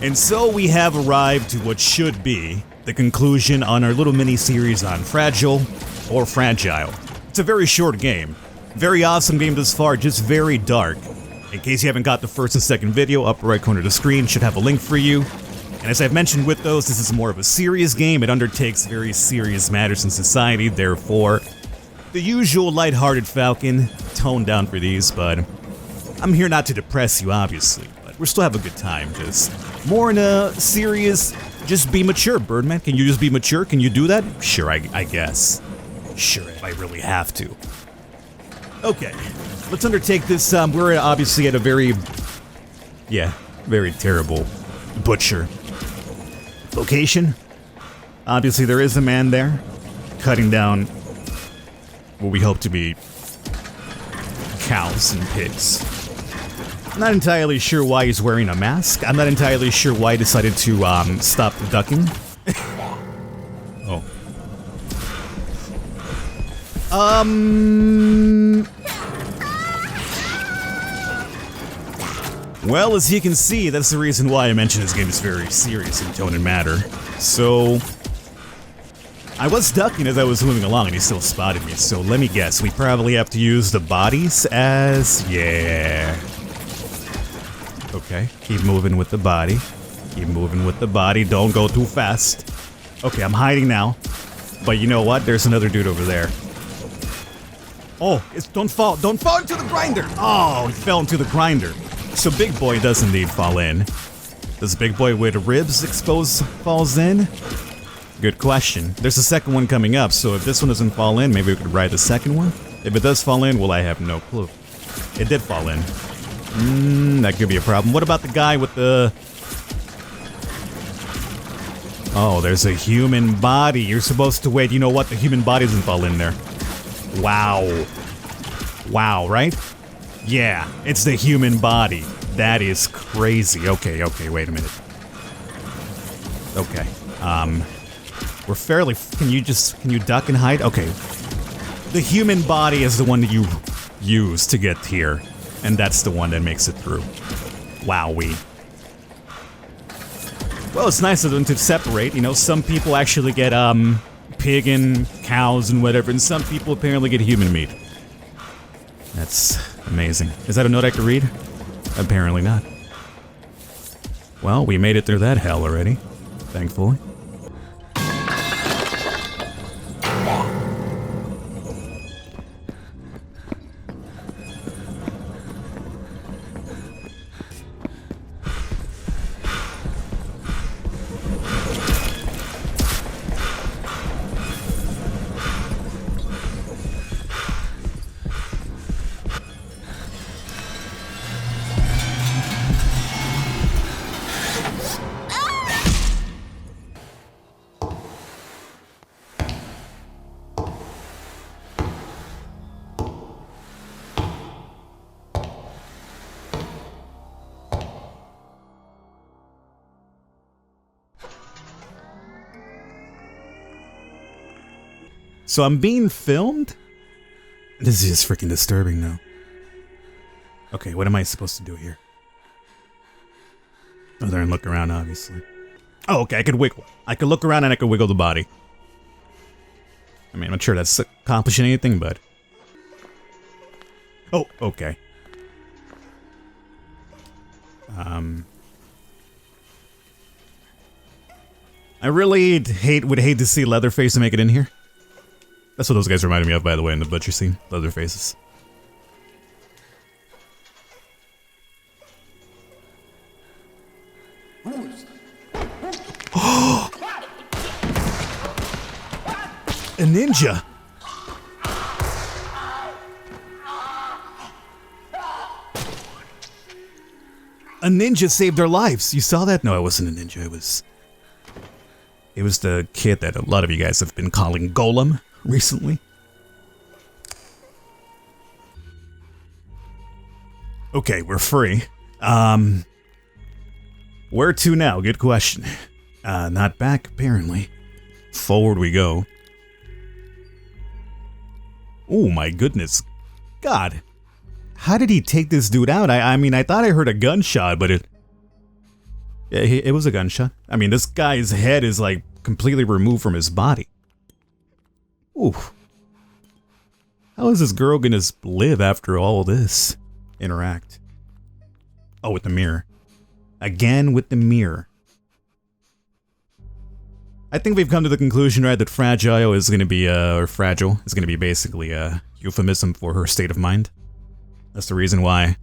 And so we have arrived to what should be the conclusion on our little mini-series on Fragile or Fragile. It's a very short game. Very awesome game thus far, just very dark. In case you haven't got the first and second video, upper right corner of the screen should have a link for you. And as I've mentioned with those, this is more of a serious game. It undertakes very serious matters in society, therefore, the usual lighthearted Falcon, toned down for these, but I'm here not to depress you, obviously. But we'll still have a good time, just more in a serious, just be mature, Birdman. Can you just be mature? Can you do that? Sure, I guess. Sure, if I really have to. Okay, let's undertake this. We're obviously at a very terrible butcher location. Obviously, there is a man there cutting down what we hope to be cows and pigs. I'm not entirely sure why he's wearing a mask. I'm not entirely sure why he decided to stop the ducking. Oh. Well, as you can see, that's the reason why I mentioned this game is very serious in tone and matter. So, I was ducking as I was moving along and he still spotted me, so let me guess, we probably have to use the bodies as... yeah. Okay, keep moving with the body. Keep moving with the body, don't go too fast. Okay, I'm hiding now. But you know what? There's another dude over there. Oh, don't fall into the grinder! Oh, he fell into the grinder. So Big Boy does indeed fall in. Does Big Boy with ribs falls in? Good question. There's a second one coming up, so if this one doesn't fall in, maybe we could ride the second one? If it does fall in, well, I have no clue. It did fall in. That could be a problem. What about the guy with the... oh, there's a human body. You're supposed to wait. You know what? The human body doesn't fall in there. Wow. Wow, right? Yeah, it's the human body. That is crazy. Okay, wait a minute. Okay, we're fairly... Can you duck and hide? Okay. The human body is the one that you use to get here, and that's the one that makes it through. Wowee. Well, it's nice of them to separate, you know, some people actually get, pig and cows and whatever, and some people apparently get human meat. That's amazing. Is that a note I could read? Apparently not. Well, we made it through that hell already, thankfully. So I'm being filmed? This is just freaking disturbing now. Okay, what am I supposed to do here? Other than look around, obviously. Oh, okay, I could wiggle. I could look around and I could wiggle the body. I mean, I'm not sure that's accomplishing anything, but... oh, okay. I really would hate to see Leatherface make it in here. That's what those guys reminded me of, by the way, in the butcher scene. Leatherfaces. A ninja! A ninja saved our lives! You saw that? No, it wasn't a ninja, it was the kid that a lot of you guys have been calling Golem recently. Okay, we're free. Where to now? Good question. Not back, apparently. Forward we go. Oh my goodness. God. How did he take this dude out? I mean, I thought I heard a gunshot, but it... It was a gunshot. I mean, this guy's head is like completely removed from his body. Oof. How is this girl gonna live after all this? Interact. Oh, with the mirror. Again with the mirror. I think we've come to the conclusion, right, that fragile is gonna be, or fragile is gonna be basically a euphemism for her state of mind. That's the reason why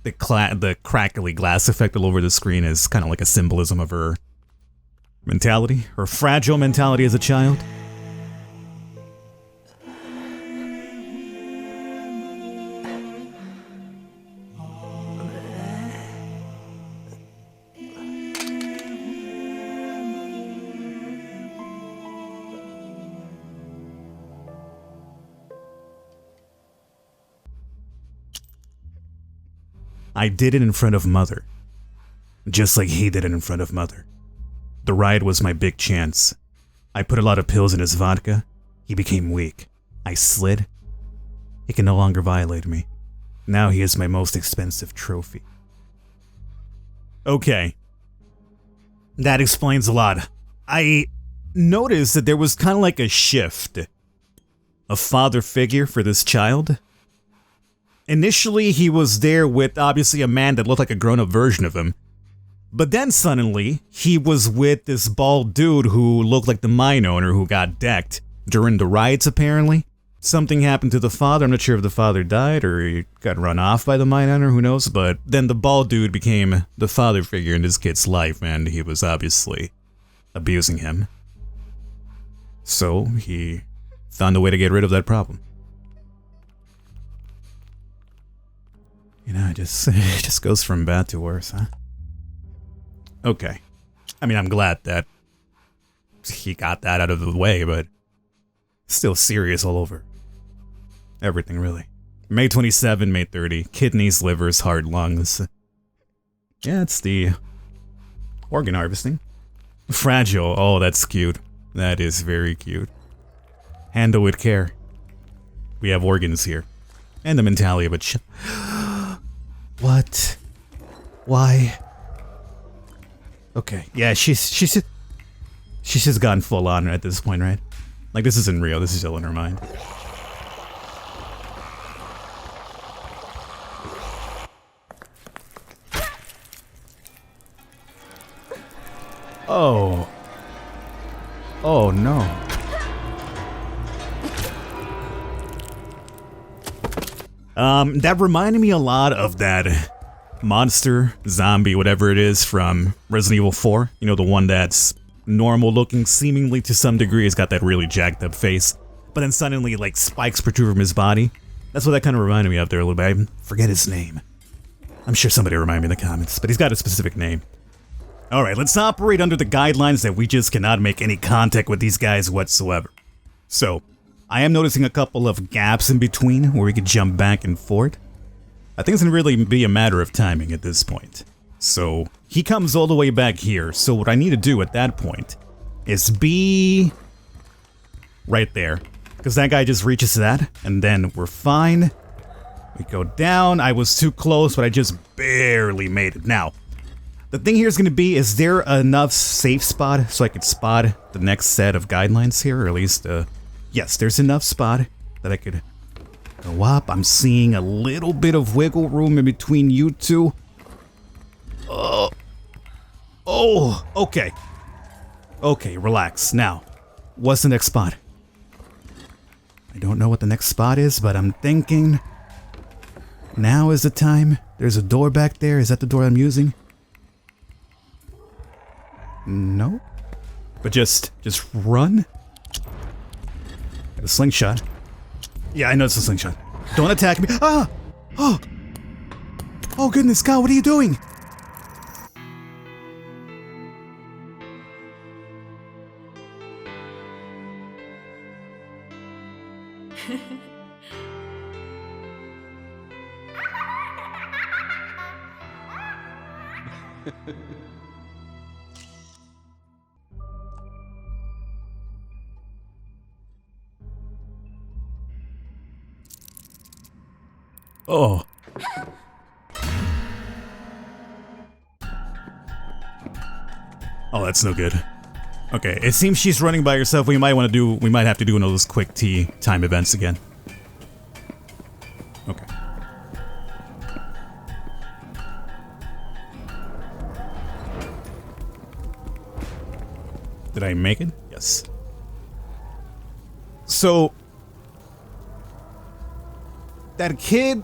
the crackly glass effect all over the screen is kind of like a symbolism of her mentality, her fragile mentality as a child. I did it in front of Mother, just like he did it in front of Mother. The ride was my big chance. I put a lot of pills in his vodka. He became weak. I slid. He can no longer violate me. Now he is my most expensive trophy. Okay. That explains a lot. I noticed that there was kind of like a shift. A father figure for this child. Initially, he was there with obviously a man that looked like a grown-up version of him. But then suddenly, he was with this bald dude who looked like the mine owner who got decked during the riots, apparently. Something happened to the father. I'm not sure if the father died or he got run off by the mine owner, who knows. But then the bald dude became the father figure in this kid's life, and he was obviously abusing him. So he found a way to get rid of that problem. You know, it just goes from bad to worse, huh? Okay. I mean, I'm glad that he got that out of the way, but still serious all over. Everything, really. May 27, May 30. Kidneys, livers, heart, lungs. Yeah, it's the organ harvesting. Fragile. Oh, that's cute. That is very cute. Handle with care. We have organs here. And the mentality of a What? Why? Okay, yeah, she's just gone full on at this point, right? Like, this isn't real, this is still in her mind. Oh. Oh no. That reminded me a lot of that monster, zombie, whatever it is from Resident Evil 4. You know, the one that's normal looking, seemingly to some degree. He's got that really jacked up face. But then suddenly, like, spikes protrude from his body. That's what that kind of reminded me of there a little bit. I forget his name. I'm sure somebody will remind me in the comments, but he's got a specific name. Alright, let's operate under the guidelines that we just cannot make any contact with these guys whatsoever. So, I am noticing a couple of gaps in between where we could jump back and forth. I think it's gonna really be a matter of timing at this point. So, he comes all the way back here, so what I need to do at that point is be right there. Because that guy just reaches that, and then we're fine. We go down. I was too close, but I just barely made it. Now, the thing here is going to be, is there enough safe spot so I could spot the next set of guidelines here? Or at least, yes, there's enough spot that I could go up. I'm seeing a little bit of wiggle room in between you two. Oh, okay. Okay, relax. Now, what's the next spot? I don't know what the next spot is, but I'm thinking now is the time. There's a door back there. Is that the door I'm using? No. But just run. Got a slingshot. Yeah, I know it's a slingshot. Don't attack me. Ah! Oh! Oh goodness God, what are you doing? Oh. Oh, that's no good. Okay, it seems she's running by herself. We might have to do one of those quick tea time events again. Okay. Did I make it? Yes. So, that kid,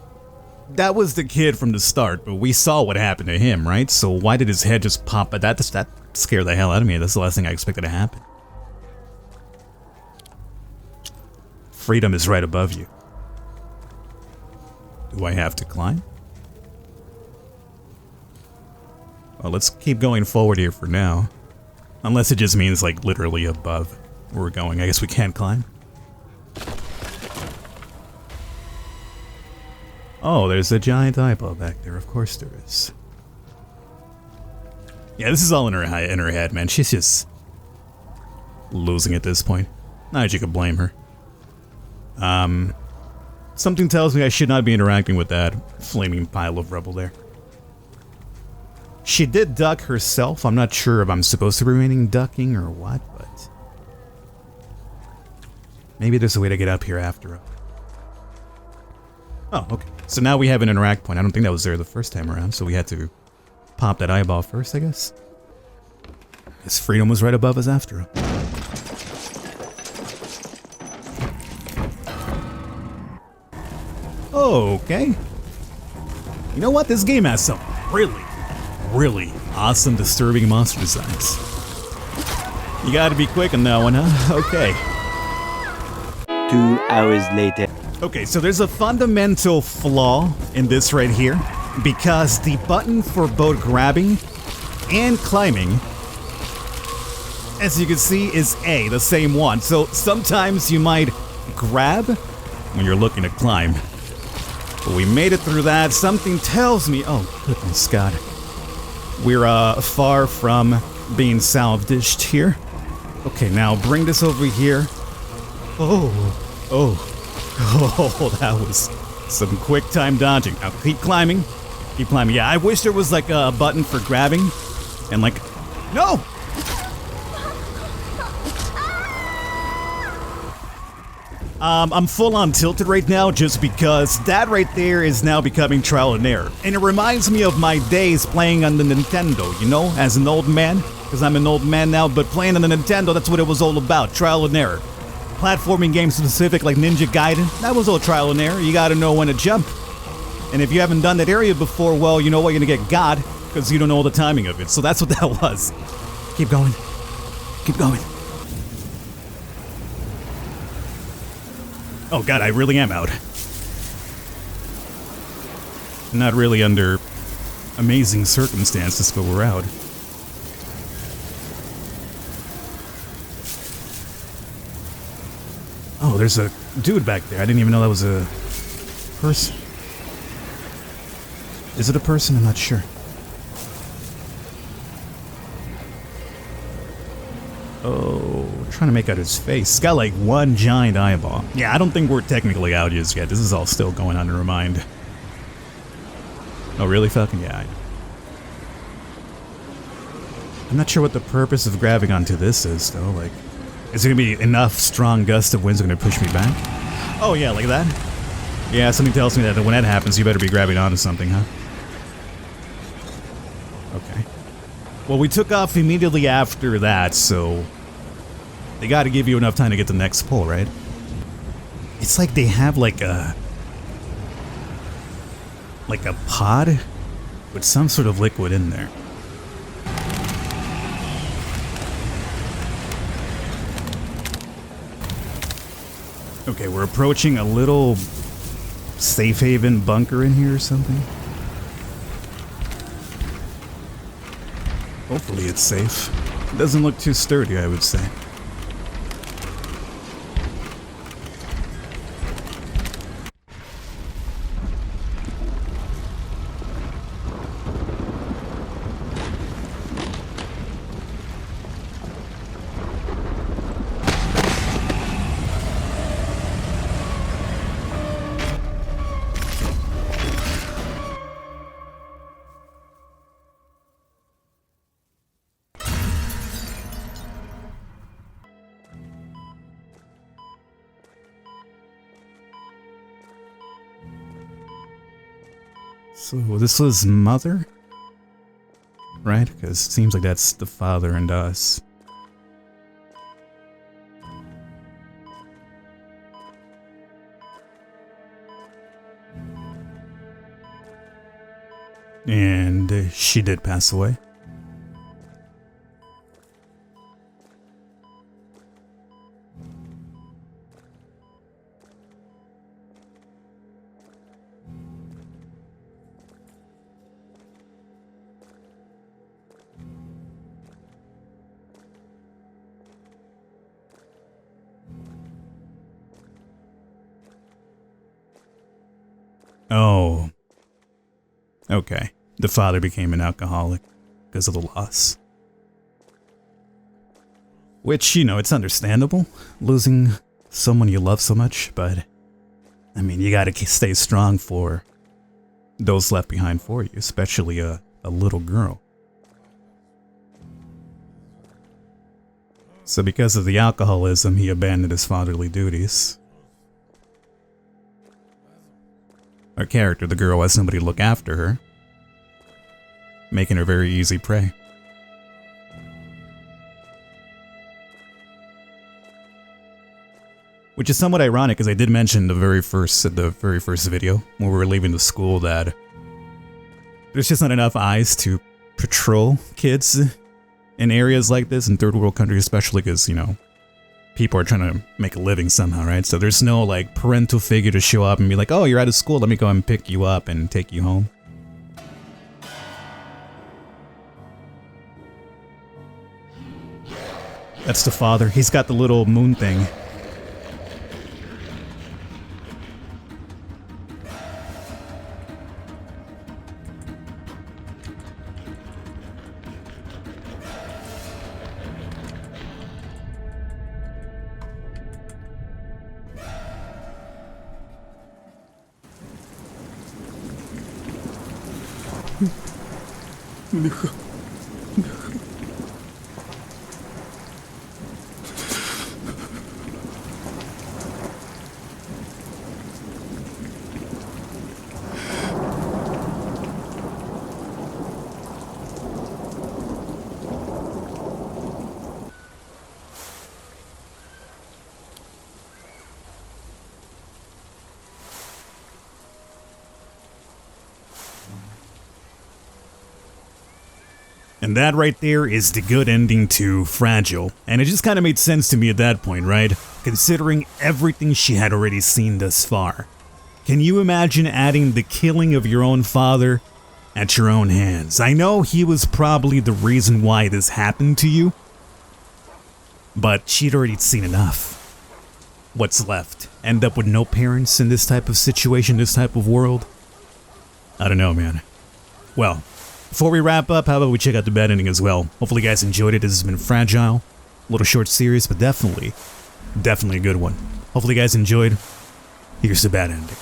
that was the kid from the start, but we saw what happened to him, right? So why did his head just pop? That scared the hell out of me. That's the last thing I expected to happen. Freedom is right above you. Do I have to climb? Well, let's keep going forward here for now. Unless it just means, like, literally above where we're going. I guess we can't climb. Oh, there's a giant eyeball back there. Of course there is. Yeah, this is all in her head, man. She's just losing at this point. Not that you could blame her. Something tells me I should not be interacting with that flaming pile of rubble there. She did duck herself. I'm not sure if I'm supposed to be remaining ducking or what, but maybe there's a way to get up here after all. Oh, okay. So now we have an interact point. I don't think that was there the first time around, so we had to pop that eyeball first, I guess. His freedom was right above us after all. Okay. You know what? This game has some really awesome, disturbing monster designs. You gotta be quick on that one, huh? Okay. 2 hours later. Okay, so there's a fundamental flaw in this right here, because the button for both grabbing and climbing, as you can see, is A, the same one. So sometimes you might grab when you're looking to climb. But we made it through that. Something tells me, oh goodness God, we're far from being salvaged here. Okay, now bring this over here. Oh, that was some quick time dodging. Now keep climbing. Keep climbing. Yeah, I wish there was like a button for grabbing and like, no! I'm full on tilted right now just because that right there is now becoming trial and error. And it reminds me of my days playing on the Nintendo, you know, as an old man. Because I'm an old man now, but playing on the Nintendo, that's what it was all about, trial and error. Platforming games specific like Ninja Gaiden, that was all trial and error. You gotta know when to jump. And if you haven't done that area before, well, you know what, you're gonna get God, because you don't know the timing of it. So that's what that was. Keep going. Keep going. Oh God, I really am out. Not really under amazing circumstances, but we're out. Oh, there's a dude back there. I didn't even know that was a person. Is it a person? I'm not sure. Oh, trying to make out his face. It's got like one giant eyeball. Yeah, I don't think we're technically out just yet. This is all still going on in her mind. Oh, really? Fucking yeah. I'm not sure what the purpose of grabbing onto this is, though. Like, is there gonna be enough strong gust of winds gonna push me back? Oh yeah, like that? Yeah, something tells me that when that happens, you better be grabbing onto something, huh? Okay. Well, we took off immediately after that, so they gotta give you enough time to get to the next pole, right? It's like they have like a pod with some sort of liquid in there. Okay, we're approaching a little safe haven bunker in here or something. Hopefully it's safe. It doesn't look too sturdy, I would say. So this was mother? Right? Because it seems like that's the father and us. And she did pass away. Oh. Okay. The father became an alcoholic because of the loss. Which, you know, it's understandable, losing someone you love so much, but, I mean, you gotta stay strong for those left behind for you, especially a little girl. So because of the alcoholism, he abandoned his fatherly duties. Our character, the girl, has somebody to look after her, making her very easy prey. Which is somewhat ironic, because I did mention the very first video when we were leaving the school that there's just not enough eyes to patrol kids in areas like this, in third world countries especially, because, you know, people are trying to make a living somehow, right? So there's no, like, parental figure to show up and be like, oh, you're out of school, let me go and pick you up and take you home. That's the father. He's got the little moon thing. And that right there is the good ending to Fragile. And it just kind of made sense to me at that point, right? Considering everything she had already seen thus far. Can you imagine adding the killing of your own father at your own hands? I know he was probably the reason why this happened to you, but she'd already seen enough. What's left? End up with no parents in this type of situation, this type of world? I don't know, man. Well, before we wrap up, how about we check out the bad ending as well? Hopefully you guys enjoyed it. This has been Fragile. A little short series, but definitely a good one. Hopefully you guys enjoyed. Here's the bad ending.